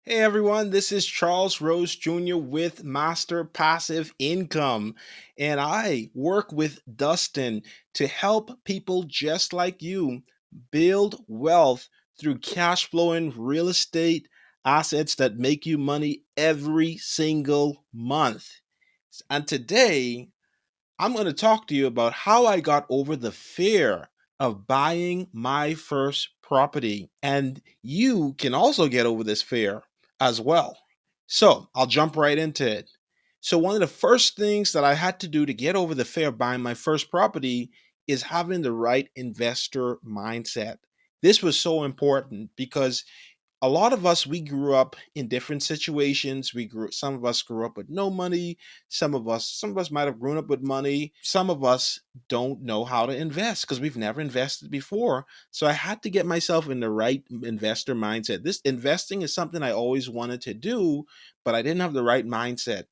Hey everyone, this is Charles Rose Jr. with Master Passive Income, and I work with Dustin to help people just like you build wealth through cash flowing real estate assets that make you money every single month. And today, I'm going to talk to you about how I got over the fear of buying my first property. And you can also get over this fear as well. So I'll jump right into it. So, one of the first things that I had to do to get over the fear of buying my first property is having the right investor mindset. This was so important because a lot of us, we grew up in different situations. Some of us grew up with no money. Some of us might have grown up with money. Some of us don't know how to invest because we've never invested before. So I had to get myself in the right investor mindset. This investing is something I always wanted to do, but I didn't have the right mindset.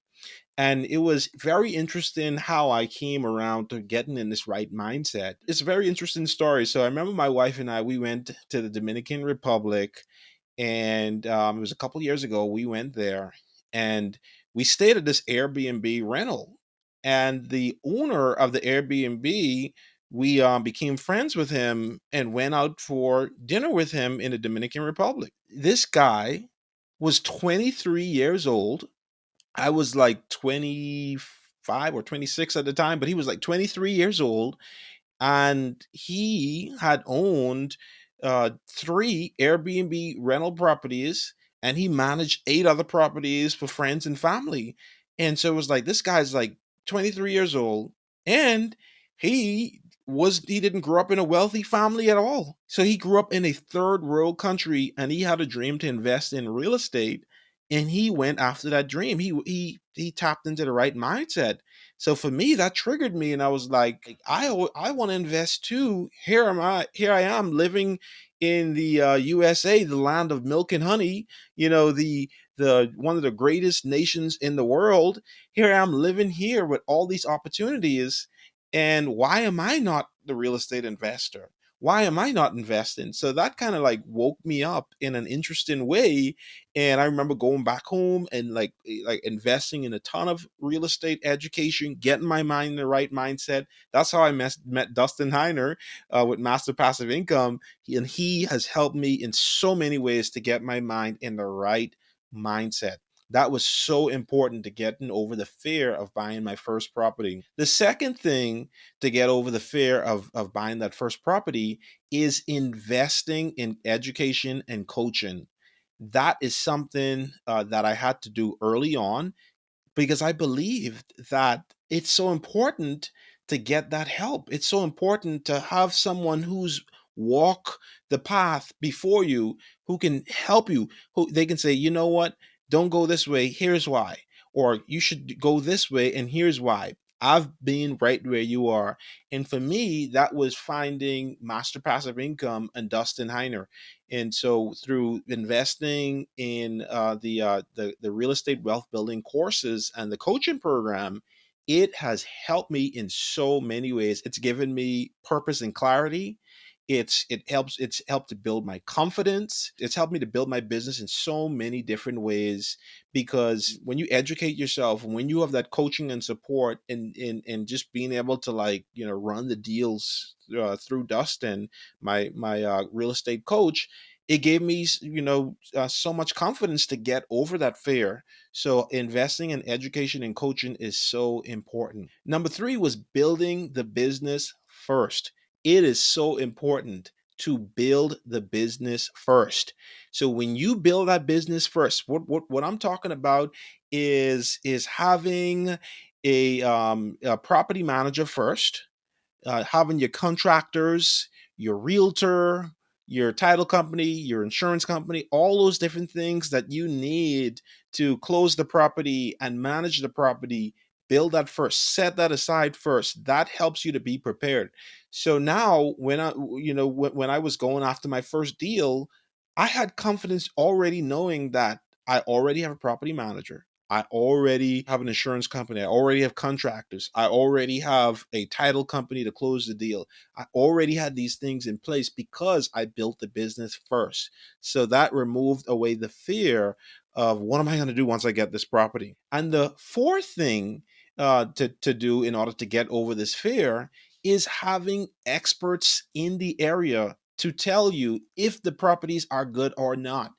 And it was very interesting how I came around to getting in this right mindset. It's a very interesting story. So I remember my wife and I, we went to the Dominican Republic, and it was a couple years ago. We went there, and we stayed at this Airbnb rental, and the owner of the Airbnb, we became friends with him and went out for dinner with him in the Dominican Republic. This guy was 23 years old. I was like 25 or 26 at the time, but he was like 23 years old, and he had owned three Airbnb rental properties, and he managed eight other properties for friends and family. And so it was like this guy's like 23 years old, and he didn't grow up in a wealthy family at all. So he grew up in a third world country, and he had a dream to invest in real estate, and he went after that dream. He tapped into the right mindset. So for me, that triggered me, and I was like, I want to invest too. Here I am living in the USA, the land of milk and honey. The one of the greatest nations in the world. Here I am living here with all these opportunities, and why am I not the real estate investor? Why am I not investing? So that kind of like woke me up in an interesting way, and I remember going back home and like investing in a ton of real estate education, getting my mind in the right mindset. That's how I met Dustin Heiner with Master Passive Income. And he has helped me in so many ways to get my mind in the right mindset. That was so important to getting over the fear of buying my first property. The second thing to get over the fear of buying that first property is investing in education and coaching. That is something that I had to do early on because I believed that it's so important to get that help. It's so important to have someone who's walk the path before you, who can help you, who they can say, you know what, don't go this way, here's why, or you should go this way, and here's why. I've been right where you are. And for me, that was finding Master Passive Income and Dustin Heiner. And so through investing in the real estate wealth building courses and the coaching program, it has helped me in so many ways. It's given me purpose and clarity. It's helped to build my confidence. It's helped me to build my business in so many different ways, because when you educate yourself, when you have that coaching and support, and just being able to, like, run the deals through Dustin, my real estate coach, it gave me so much confidence to get over that fear. So investing in education and coaching is so important. Number three was building the business first. It is so important to build the business first. So when you build that business first, what I'm talking about is having a property manager first, having your contractors, your realtor, your title company, your insurance company, all those different things that you need to close the property and manage the property. Build that first, set that aside first. That helps you to be prepared. So now, when I was going after my first deal, I had confidence already knowing that I already have a property manager. I already have an insurance company. I already have contractors. I already have a title company to close the deal. I already had these things in place because I built the business first. So that removed away the fear of what am I going to do once I get this property. And the fourth thing to do in order to get over this fear is having experts in the area to tell you if the properties are good or not.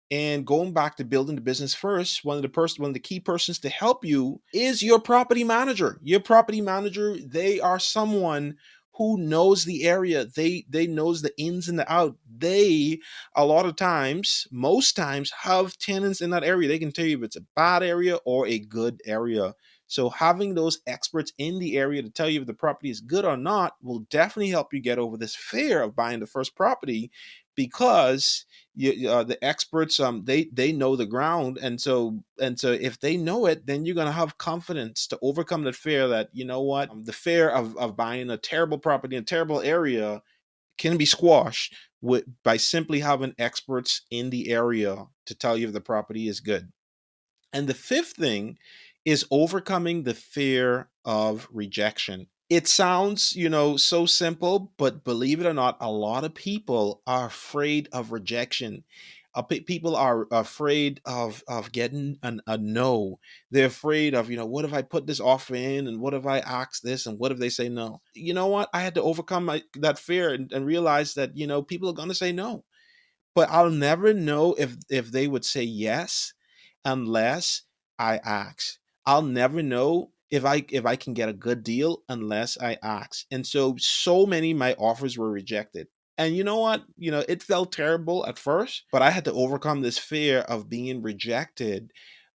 And going back to building the business first, one of the key persons to help you is your property manager. Your property manager, they are someone who knows the area. They knows the ins and the out. They a lot of times, most times, have tenants in that area. They can tell you if it's a bad area or a good area. So having those experts in the area to tell you if the property is good or not will definitely help you get over this fear of buying the first property, because the experts, they know the ground, and so if they know it, then you're going to have confidence to overcome the fear that, you know what, the fear of buying a terrible property in a terrible area can be squashed by simply having experts in the area to tell you if the property is good. And the fifth thing is overcoming the fear of rejection. It sounds, so simple, but believe it or not, a lot of people are afraid of rejection. People are afraid of getting a no. They're afraid of, what if I put this offer in, and what if I ask this, and what if they say no? You know what? I had to overcome that fear and realize that, people are going to say no, but I'll never know if they would say yes unless I ask. I'll never know if I can get a good deal unless I ask. And so many of my offers were rejected. And you know what? It felt terrible at first, but I had to overcome this fear of being rejected.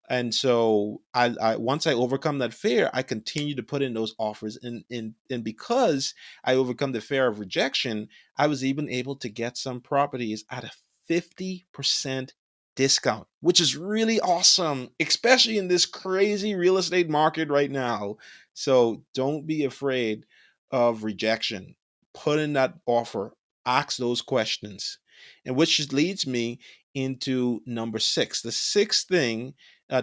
And so I once I overcome that fear, I continue to put in those offers, and because I overcome the fear of rejection, I was even able to get some properties at a 50% discount, which is really awesome, especially in this crazy real estate market right now. So don't be afraid of rejection. Put in that offer, ask those questions, and which just leads me into number six. The sixth thing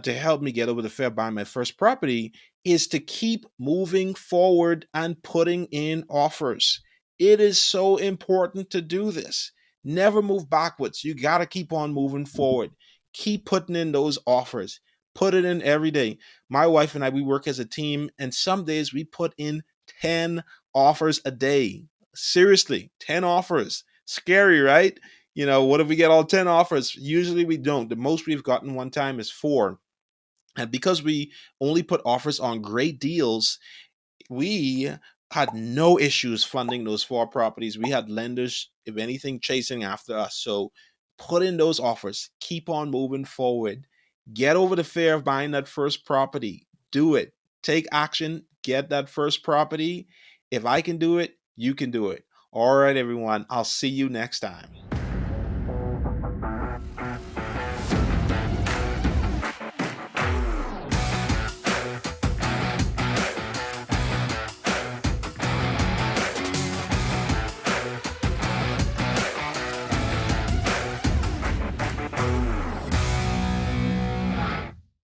to help me get over the fear of buying my first property is to keep moving forward and putting in offers. It is so important to do this. Never move backwards. You got to keep on moving forward. Keep putting in those offers. Put it in every day. My wife and I, we work as a team, and some days we put in 10 offers a day. Seriously, 10 offers. Scary, right? What if we get all 10 offers? Usually we don't. The most we've gotten one time is 4. And because we only put offers on great deals, we had no issues funding those 4 properties. We had lenders, if anything, chasing after us. So put in those offers. Keep on moving forward. Get over the fear of buying that first property. Do it. Take action. Get that first property. If I can do it, you can do it. All right, everyone. I'll see you next time.